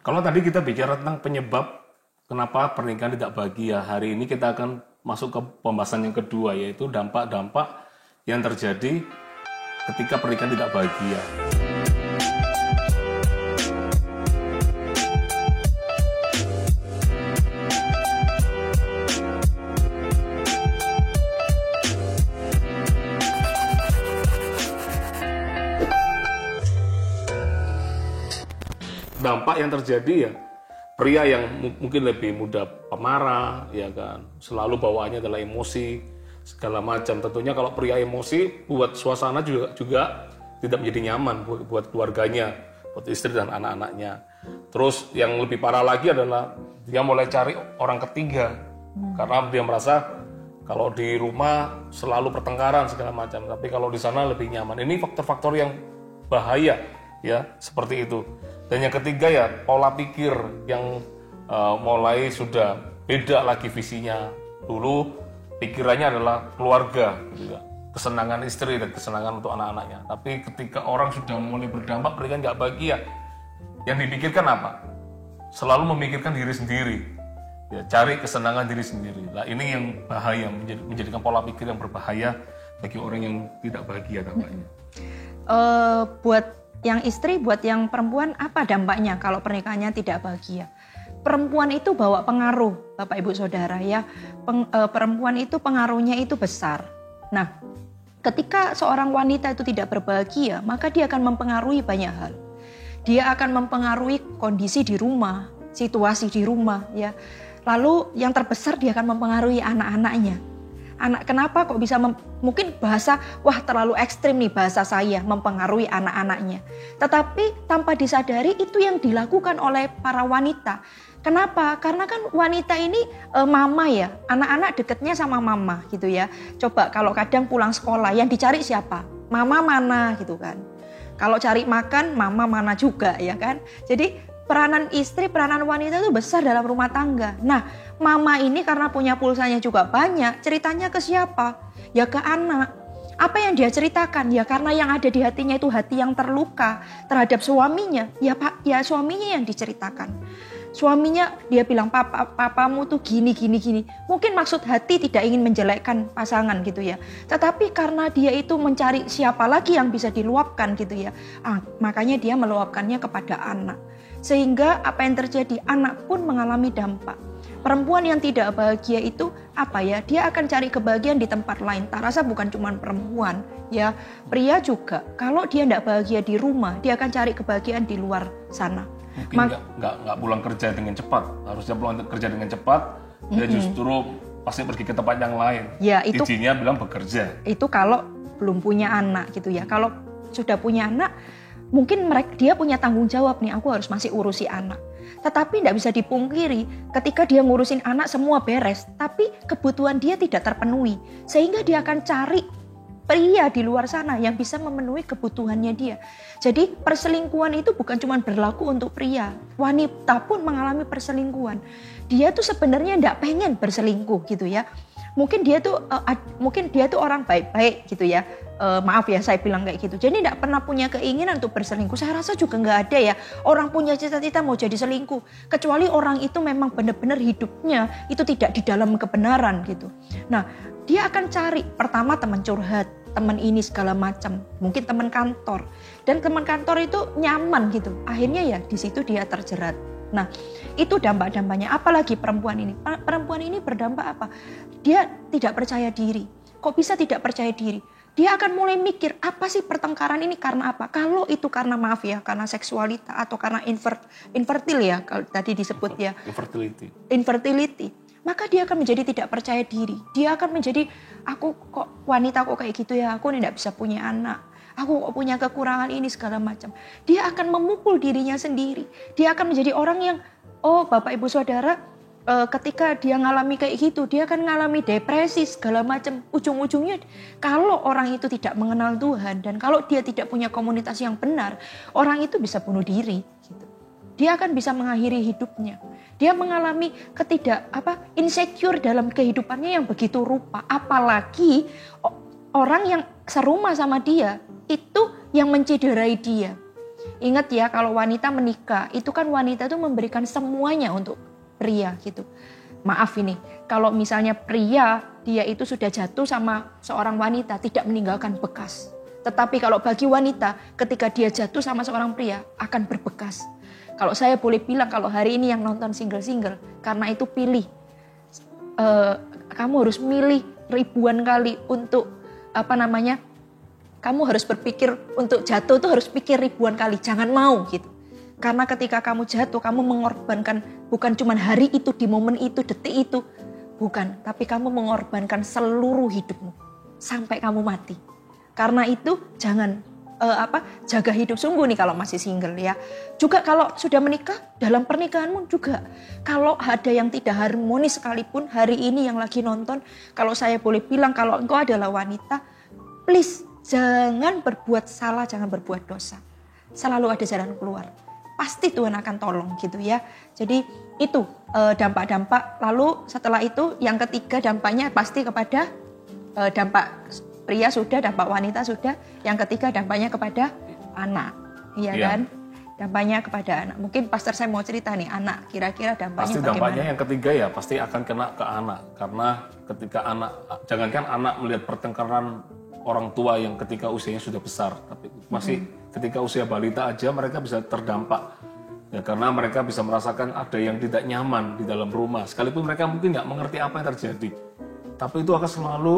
Kalau tadi kita bicara tentang penyebab kenapa pernikahan tidak bahagia, hari ini kita akan masuk ke pembahasan yang kedua, yaitu dampak-dampak yang terjadi ketika pernikahan tidak bahagia. Dampak yang terjadi ya, pria yang mungkin lebih mudah pemarah, ya kan, selalu bawaannya adalah emosi segala macam. Tentunya kalau pria emosi, buat suasana juga tidak menjadi nyaman buat keluarganya, buat istri dan anak-anaknya. Terus yang lebih parah lagi adalah dia mulai cari orang ketiga, karena dia merasa kalau di rumah selalu pertengkaran segala macam, tapi kalau di sana lebih nyaman. Ini faktor-faktor yang bahaya, ya, seperti itu. Dan yang ketiga ya, pola pikir yang mulai sudah beda lagi visinya. Dulu pikirannya adalah keluarga, gitu, kesenangan istri dan kesenangan untuk anak-anaknya. Tapi ketika orang sudah mulai berdampak, mereka nggak bahagia. Yang dipikirkan apa? Selalu memikirkan diri sendiri, ya, cari kesenangan diri sendiri. Nah, ini yang bahaya, menjadikan pola pikir yang berbahaya bagi orang yang tidak bahagia tampaknya. Buat yang istri, buat yang perempuan, apa dampaknya kalau pernikahannya tidak bahagia? Perempuan itu bawa pengaruh, Bapak Ibu Saudara ya. Perempuan itu pengaruhnya itu besar. Nah, ketika seorang wanita itu tidak berbahagia, maka dia akan mempengaruhi banyak hal. Dia akan mempengaruhi kondisi di rumah, situasi di rumah ya. Lalu yang terbesar dia akan mempengaruhi anak-anaknya. Kenapa kok bisa mungkin bahasa, wah terlalu ekstrim nih bahasa saya, mempengaruhi anak-anaknya. Tetapi tanpa disadari itu yang dilakukan oleh para wanita. Kenapa? Karena kan wanita ini mama ya, anak-anak deketnya sama mama gitu ya. Coba kalau kadang pulang sekolah yang dicari siapa? Mama mana gitu kan. Kalau cari makan, mama mana juga ya kan. Jadi peranan istri, peranan wanita itu besar dalam rumah tangga. Nah, mama ini karena punya pulsanya juga banyak, ceritanya ke siapa? Ya ke anak. Apa yang dia ceritakan? Ya karena yang ada di hatinya itu hati yang terluka terhadap suaminya. Ya Pak, ya suaminya yang diceritakan. Suaminya dia bilang, papamu tuh gini. Mungkin maksud hati tidak ingin menjelekkan pasangan gitu ya. Tetapi karena dia itu mencari siapa lagi yang bisa diluapkan gitu ya. Makanya dia meluapkannya kepada anak. Sehingga apa yang terjadi, anak pun mengalami dampak. Perempuan yang tidak bahagia itu apa ya? Dia akan cari kebahagiaan di tempat lain. Tak rasa bukan cuma perempuan ya, pria juga. Kalau dia tidak bahagia di rumah, dia akan cari kebahagiaan di luar sana. Mungkin nggak pulang kerja dengan cepat. Harusnya pulang kerja dengan cepat, dia justru pasti pergi ke tempat yang lain. Ya, itu izinnya bilang bekerja. Itu kalau belum punya anak gitu ya. Kalau sudah punya anak, mungkin dia punya tanggung jawab nih, aku harus masih urusi anak. Tetapi tidak bisa dipungkiri, ketika dia ngurusin anak semua beres, tapi kebutuhan dia tidak terpenuhi. Sehingga dia akan cari pria di luar sana yang bisa memenuhi kebutuhannya dia. Jadi perselingkuhan itu bukan cuma berlaku untuk pria, wanita pun mengalami perselingkuhan. Dia tuh sebenarnya tidak pengen berselingkuh gitu ya. Mungkin dia tuh orang baik-baik gitu ya. Maaf ya saya bilang kayak gitu. Jadi tidak pernah punya keinginan untuk berselingkuh. Saya rasa juga nggak ada ya orang punya cita-cita mau jadi selingkuh. Kecuali orang itu memang benar-benar hidupnya itu tidak di dalam kebenaran gitu. Nah, dia akan cari pertama teman curhat, teman ini segala macam, mungkin teman kantor. Dan teman kantor itu nyaman gitu. Akhirnya ya di situ dia terjerat. Nah, itu dampak-dampaknya. Apalagi perempuan ini. Perempuan ini berdampak apa? Dia tidak percaya diri. Kok bisa tidak percaya diri? Dia akan mulai mikir, apa sih pertengkaran ini karena apa? Kalau itu karena maaf ya, karena seksualita atau karena infertil ya, kalau tadi disebut ya. Infertility. Maka dia akan menjadi tidak percaya diri. Dia akan menjadi, aku kok wanita kok kayak gitu ya, aku tidak bisa punya anak. Aku kok punya kekurangan ini segala macam. Dia akan memukul dirinya sendiri. Dia akan menjadi orang yang, Bapak Ibu Saudara, ketika dia ngalami kayak gitu, dia akan ngalami depresi segala macam. Ujung-ujungnya kalau orang itu tidak mengenal Tuhan dan kalau dia tidak punya komunitas yang benar, orang itu bisa bunuh diri gitu. Dia akan bisa mengakhiri hidupnya. Dia mengalami insecure dalam kehidupannya yang begitu rupa. Apalagi orang yang serumah sama dia itu yang mencederai dia. Ingat ya, kalau wanita menikah, itu kan wanita tuh memberikan semuanya untuk pria gitu. Maaf ini, kalau misalnya pria, dia itu sudah jatuh sama seorang wanita, tidak meninggalkan bekas. Tetapi kalau bagi wanita, ketika dia jatuh sama seorang pria, akan berbekas. Kalau saya boleh bilang, kalau hari ini yang nonton single-single, karena itu pilih. Kamu harus milih ribuan kali untuk, kamu harus berpikir untuk jatuh tuh harus pikir ribuan kali, jangan mau gitu. Karena ketika kamu jatuh, kamu mengorbankan bukan cuma hari itu, di momen itu, detik itu. Bukan, tapi kamu mengorbankan seluruh hidupmu. Sampai kamu mati. Karena itu jangan jaga hidup sungguh nih kalau masih single ya. Juga kalau sudah menikah, dalam pernikahanmu juga. Kalau ada yang tidak harmonis sekalipun, hari ini yang lagi nonton, kalau saya boleh bilang kalau engkau adalah wanita, please jangan berbuat salah, jangan berbuat dosa. Selalu ada jalan keluar. Pasti Tuhan akan tolong gitu ya. Jadi itu dampak-dampak. Lalu setelah itu yang ketiga dampaknya pasti kepada dampak pria sudah, dampak wanita sudah. Yang ketiga dampaknya kepada anak. Iya kan? Dampaknya kepada anak. Mungkin pastor saya mau cerita nih, anak kira-kira dampaknya pasti bagaimana? Dampaknya yang ketiga ya pasti akan kena ke anak. Karena ketika anak, jangankan anak melihat pertengkaran orang tua yang ketika usianya sudah besar, tapi masih ketika usia balita aja mereka bisa terdampak ya, karena mereka bisa merasakan ada yang tidak nyaman di dalam rumah, sekalipun mereka mungkin nggak mengerti apa yang terjadi, tapi itu akan selalu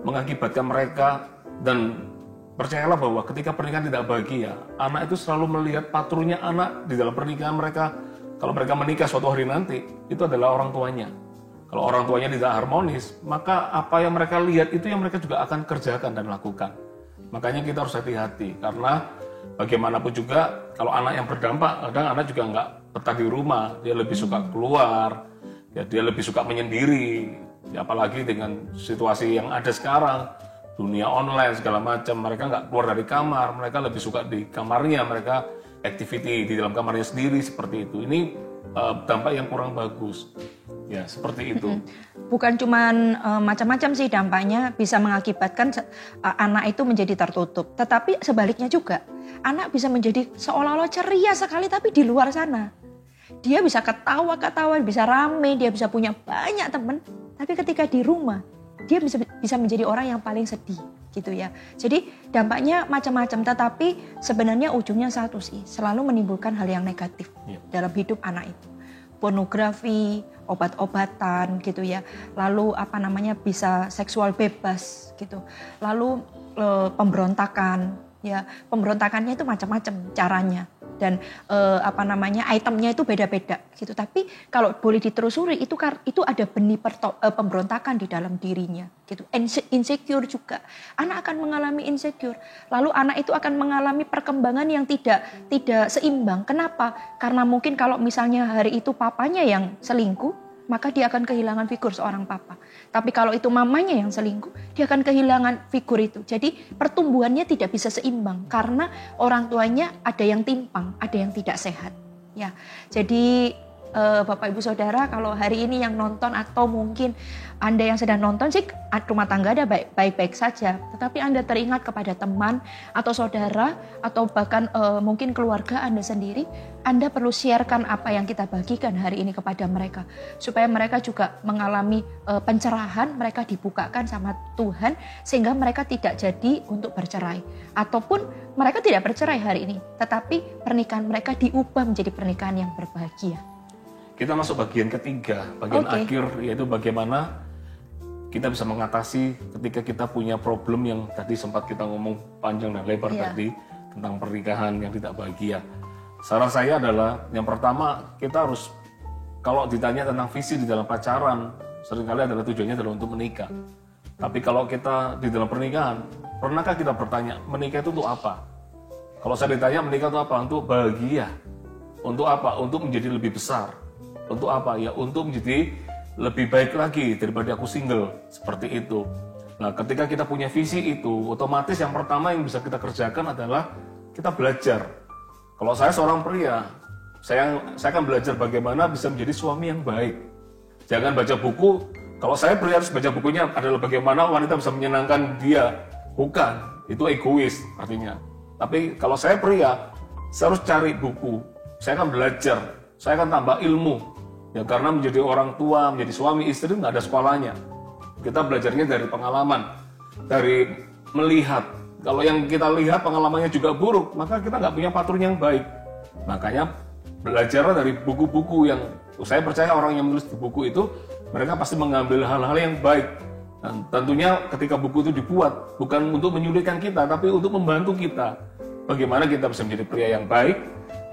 mengakibatkan mereka. Dan percayalah bahwa ketika pernikahan tidak bahagia, anak itu selalu melihat patrunya anak di dalam pernikahan mereka. Kalau mereka menikah suatu hari nanti, itu adalah orang tuanya. Kalau orang tuanya tidak harmonis, maka apa yang mereka lihat itu yang mereka juga akan kerjakan dan lakukan. Makanya kita harus hati-hati, karena bagaimanapun juga kalau anak yang berdampak, kadang anak juga nggak betah di rumah, dia lebih suka keluar, ya dia lebih suka menyendiri, ya, apalagi dengan situasi yang ada sekarang, dunia online segala macam, mereka nggak keluar dari kamar, mereka lebih suka di kamarnya, mereka activity di dalam kamarnya sendiri seperti itu. Ini dampak yang kurang bagus. Ya, seperti itu. Bukan cuman macam-macam sih dampaknya, bisa mengakibatkan anak itu menjadi tertutup. Tetapi sebaliknya juga, anak bisa menjadi seolah-olah ceria sekali tapi di luar sana. Dia bisa ketawa-ketawa, bisa rame, dia bisa punya banyak teman. Tapi ketika di rumah, dia bisa menjadi orang yang paling sedih gitu ya. Jadi dampaknya macam-macam, tetapi sebenarnya ujungnya satu sih, selalu menimbulkan hal yang negatif dalam hidup anak itu. Pornografi, obat-obatan gitu ya. Lalu bisa seksual bebas gitu. Lalu pemberontakan ya. Pemberontakannya itu macam-macam caranya. Dan itemnya itu beda-beda gitu. Tapi kalau boleh ditelusuri itu ada benih pemberontakan di dalam dirinya gitu. Insecure juga. Anak akan mengalami insecure. Lalu anak itu akan mengalami perkembangan yang tidak seimbang. Kenapa? Karena mungkin kalau misalnya hari itu papanya yang selingkuh, maka dia akan kehilangan figur seorang papa. Tapi kalau itu mamanya yang selingkuh, dia akan kehilangan figur itu. Jadi pertumbuhannya tidak bisa seimbang karena orang tuanya ada yang timpang, ada yang tidak sehat. Ya, jadi Bapak Ibu Saudara, kalau hari ini yang nonton atau mungkin Anda yang sedang nonton sih rumah tangga Anda baik-baik saja. Tetapi Anda teringat kepada teman atau saudara atau bahkan mungkin keluarga Anda sendiri, Anda perlu sharekan apa yang kita bagikan hari ini kepada mereka. Supaya mereka juga mengalami pencerahan, mereka dibukakan sama Tuhan sehingga mereka tidak jadi untuk bercerai. Ataupun mereka tidak bercerai hari ini, tetapi pernikahan mereka diubah menjadi pernikahan yang berbahagia. Kita masuk bagian ketiga, bagian akhir, yaitu bagaimana kita bisa mengatasi ketika kita punya problem yang tadi sempat kita ngomong panjang dan lebar tadi tentang pernikahan yang tidak bahagia. Saran saya adalah yang pertama, kita harus, kalau ditanya tentang visi di dalam pacaran, seringkali adalah tujuannya adalah untuk menikah. Tapi kalau kita di dalam pernikahan, pernahkah kita bertanya, menikah itu untuk apa? Kalau saya ditanya menikah itu apa? Untuk bahagia. Untuk apa? Untuk menjadi lebih besar. Untuk apa? Ya untuk menjadi lebih baik lagi daripada aku single. Seperti itu. Nah, ketika kita punya visi itu, otomatis yang pertama yang bisa kita kerjakan adalah kita belajar. Kalau saya seorang pria, saya akan belajar bagaimana bisa menjadi suami yang baik. Jangan baca buku. Kalau saya pria harus baca bukunya adalah bagaimana wanita bisa menyenangkan dia. Bukan, itu egois artinya. Tapi kalau saya pria, Saya harus cari buku, saya akan belajar, saya akan tambah ilmu. Ya karena menjadi orang tua, menjadi suami istri nggak ada sekolahnya. Kita belajarnya dari pengalaman, dari melihat. Kalau yang kita lihat pengalamannya juga buruk, maka kita nggak punya pattern yang baik. Makanya belajar dari buku-buku yang saya percaya orang yang menulis di buku itu mereka pasti mengambil hal-hal yang baik. Dan tentunya ketika buku itu dibuat bukan untuk menyulitkan kita, tapi untuk membantu kita. Bagaimana kita bisa menjadi pria yang baik,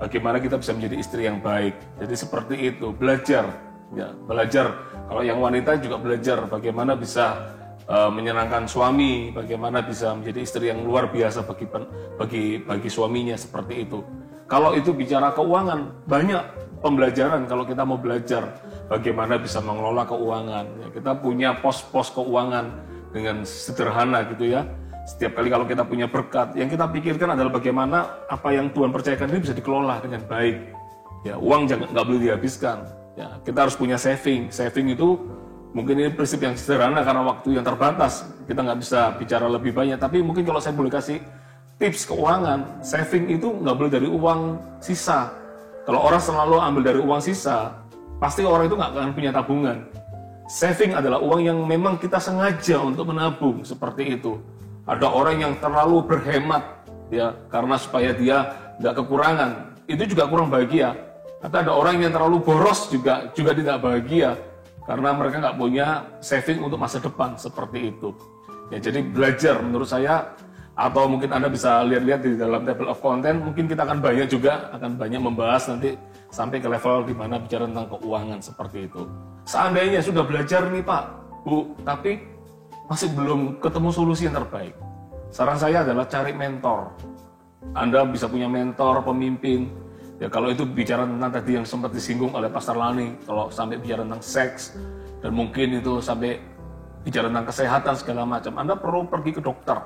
bagaimana kita bisa menjadi istri yang baik. Jadi seperti itu, belajar. Ya, belajar. Kalau yang wanita juga belajar bagaimana bisa menyenangkan suami, bagaimana bisa menjadi istri yang luar biasa bagi suaminya, seperti itu. Kalau itu bicara keuangan, banyak pembelajaran kalau kita mau belajar bagaimana bisa mengelola keuangan. Ya, kita punya pos-pos keuangan dengan sederhana gitu ya. Setiap kali kalau kita punya berkat, yang kita pikirkan adalah bagaimana apa yang Tuhan percayakan ini bisa dikelola dengan baik. Ya, uang nggak boleh dihabiskan. Ya, kita harus punya saving. Saving itu mungkin ini prinsip yang sederhana karena waktu yang terbatas. Kita nggak bisa bicara lebih banyak. Tapi mungkin kalau saya boleh kasih tips keuangan, saving itu nggak boleh dari uang sisa. Kalau orang selalu ambil dari uang sisa, pasti orang itu nggak akan punya tabungan. Saving adalah uang yang memang kita sengaja untuk menabung, seperti itu. Ada orang yang terlalu berhemat, ya, karena supaya dia nggak kekurangan. Itu juga kurang bahagia. Atau ada orang yang terlalu boros juga tidak bahagia, karena mereka nggak punya saving untuk masa depan, seperti itu. Ya, jadi belajar menurut saya, atau mungkin Anda bisa lihat-lihat di dalam table of content, mungkin kita akan banyak membahas nanti sampai ke level di mana bicara tentang keuangan, seperti itu. Seandainya sudah belajar nih Pak, Bu, tapi masih belum ketemu solusi yang terbaik. Saran saya adalah cari mentor. Anda bisa punya mentor, pemimpin. Ya kalau itu bicara tentang tadi yang sempat disinggung oleh Pastor Lani, kalau sampai bicara tentang seks, dan mungkin itu sampai bicara tentang kesehatan segala macam, Anda perlu pergi ke dokter.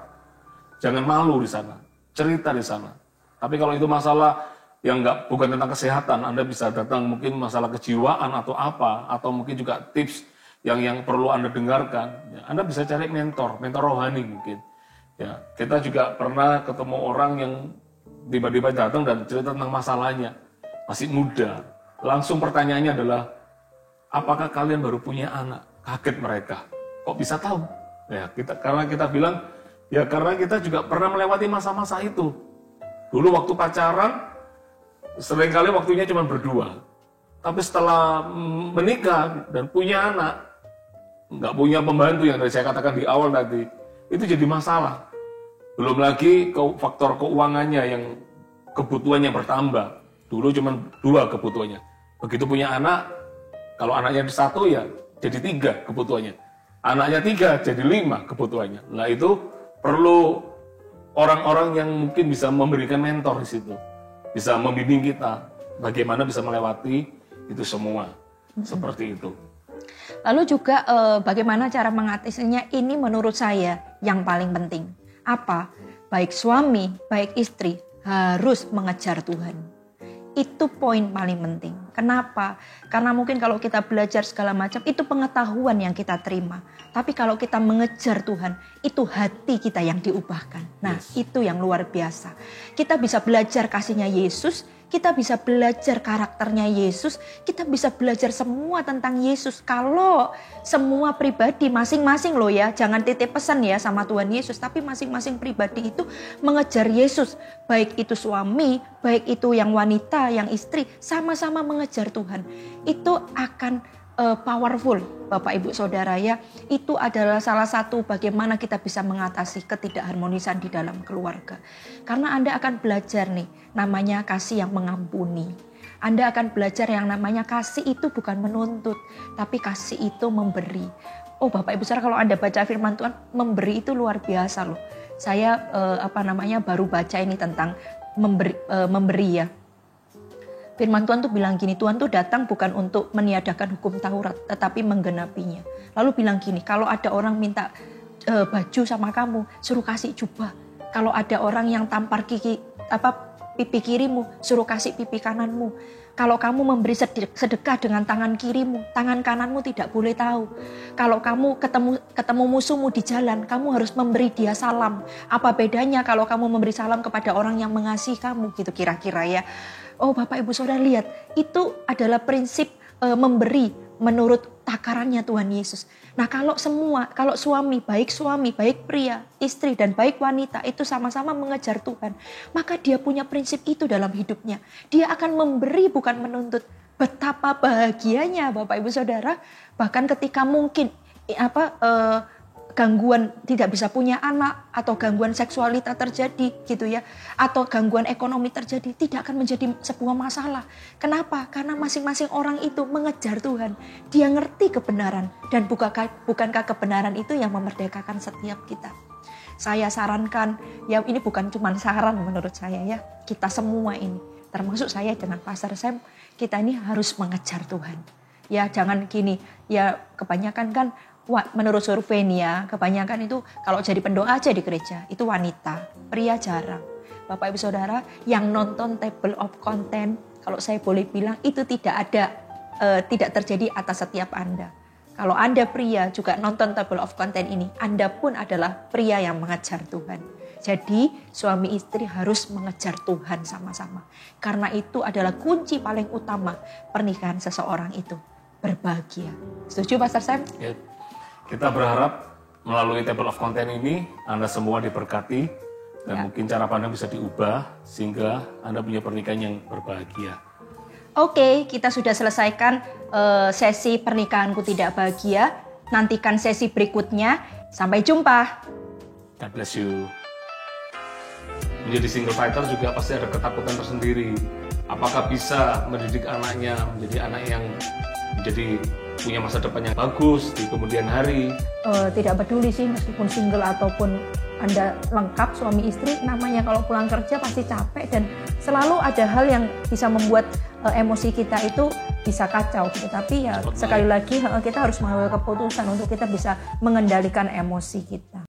Jangan malu di sana, cerita di sana. Tapi kalau itu masalah yang bukan tentang kesehatan, Anda bisa datang mungkin masalah kejiwaan atau apa, atau mungkin juga tips yang perlu Anda dengarkan. Ya, Anda bisa cari mentor rohani mungkin. Ya, kita juga pernah ketemu orang yang tiba-tiba datang dan cerita tentang masalahnya. Masih muda. Langsung pertanyaannya adalah, apakah kalian baru punya anak? Kaget mereka. Kok bisa tahu? Ya, karena kita bilang, ya karena kita juga pernah melewati masa-masa itu. Dulu waktu pacaran, seringkali waktunya cuma berdua. Tapi setelah menikah dan punya anak, nggak punya pembantu yang tadi saya katakan di awal tadi, itu jadi masalah. Belum lagi faktor keuangannya yang kebutuhannya bertambah. Dulu cuma 2 kebutuhannya. Begitu punya anak, kalau anaknya 1 ya jadi 3 kebutuhannya. Anaknya 3 jadi 5 kebutuhannya. Nah itu perlu orang-orang yang mungkin bisa memberikan mentor di situ. Bisa membimbing kita bagaimana bisa melewati itu semua. Seperti itu. Lalu juga bagaimana cara mengatasinya, ini menurut saya yang paling penting. Apa? Baik suami, baik istri harus mengejar Tuhan. Itu poin paling penting. Kenapa? Karena mungkin kalau kita belajar segala macam, itu pengetahuan yang kita terima. Tapi kalau kita mengejar Tuhan, itu hati kita yang diubahkan. Nah, itu yang luar biasa. Kita bisa belajar kasihnya Yesus, kita bisa belajar karakternya Yesus, kita bisa belajar semua tentang Yesus. Kalau semua pribadi masing-masing loh ya, jangan titip pesan ya sama Tuhan Yesus, tapi masing-masing pribadi itu mengejar Yesus. Baik itu suami, baik itu yang wanita, yang istri, sama-sama mengejar Tuhan. Itu akan powerful, Bapak Ibu Saudara ya. Itu adalah salah satu bagaimana kita bisa mengatasi ketidakharmonisan di dalam keluarga. Karena Anda akan belajar nih, namanya kasih yang mengampuni. Anda akan belajar yang namanya kasih itu bukan menuntut, tapi kasih itu memberi. Oh Bapak Ibu Saudara, kalau Anda baca firman Tuhan, memberi itu luar biasa loh. Saya baru baca ini tentang memberi ya. Firman Tuhan tuh bilang gini, Tuhan tuh datang bukan untuk meniadakan hukum Taurat, tetapi menggenapinya. Lalu bilang gini, kalau ada orang minta baju sama kamu, suruh kasih jubah. Kalau ada orang yang tampar pipi kirimu, suruh kasih pipi kananmu. Kalau kamu memberi sedekah dengan tangan kirimu, tangan kananmu tidak boleh tahu. Kalau kamu ketemu musuhmu di jalan, kamu harus memberi dia salam. Apa bedanya kalau kamu memberi salam kepada orang yang mengasihi kamu, gitu kira-kira ya. Oh Bapak Ibu Saudara lihat, itu adalah prinsip memberi menurut takarannya Tuhan Yesus. Nah kalau suami, baik pria, istri dan baik wanita itu sama-sama mengejar Tuhan, maka dia punya prinsip itu dalam hidupnya. Dia akan memberi bukan menuntut. Betapa bahagianya Bapak Ibu Saudara, bahkan ketika mungkin gangguan tidak bisa punya anak atau gangguan seksualitas terjadi gitu ya, atau gangguan ekonomi terjadi, tidak akan menjadi sebuah masalah. Kenapa? Karena masing-masing orang itu mengejar Tuhan. Dia ngerti kebenaran dan bukankah kebenaran itu yang memerdekakan setiap kita. Saya sarankan, ya ini bukan cuma saran menurut saya ya, kita semua ini, termasuk saya dengan Pastor Sam, kita ini harus mengejar Tuhan. Ya jangan gini, ya kebanyakan kan menurut survei nih ya, kebanyakan itu kalau jadi pendoa aja di gereja, itu wanita, pria jarang. Bapak Ibu Saudara, yang nonton table of content, kalau saya boleh bilang itu tidak terjadi atas setiap Anda. Kalau Anda pria juga nonton table of content ini, Anda pun adalah pria yang mengejar Tuhan. Jadi suami istri harus mengejar Tuhan sama-sama. Karena itu adalah kunci paling utama pernikahan seseorang itu, berbahagia. Setuju Pastor Sam? Ya. Kita berharap melalui table of content ini Anda semua diberkati dan mungkin cara pandang bisa diubah sehingga Anda punya pernikahan yang berbahagia. Oke, kita sudah selesaikan sesi Pernikahanku Tidak Bahagia. Nantikan sesi berikutnya. Sampai jumpa. God bless you. Menjadi single fighter juga pasti ada ketakutan tersendiri. Apakah bisa mendidik anaknya menjadi anak yang menjadi punya masa depan yang bagus di kemudian hari? Tidak peduli sih, meskipun single ataupun Anda lengkap suami istri, namanya kalau pulang kerja pasti capek dan selalu ada hal yang bisa membuat emosi kita itu bisa kacau gitu. Tapi ya sekali lagi kita harus mengambil keputusan untuk kita bisa mengendalikan emosi kita.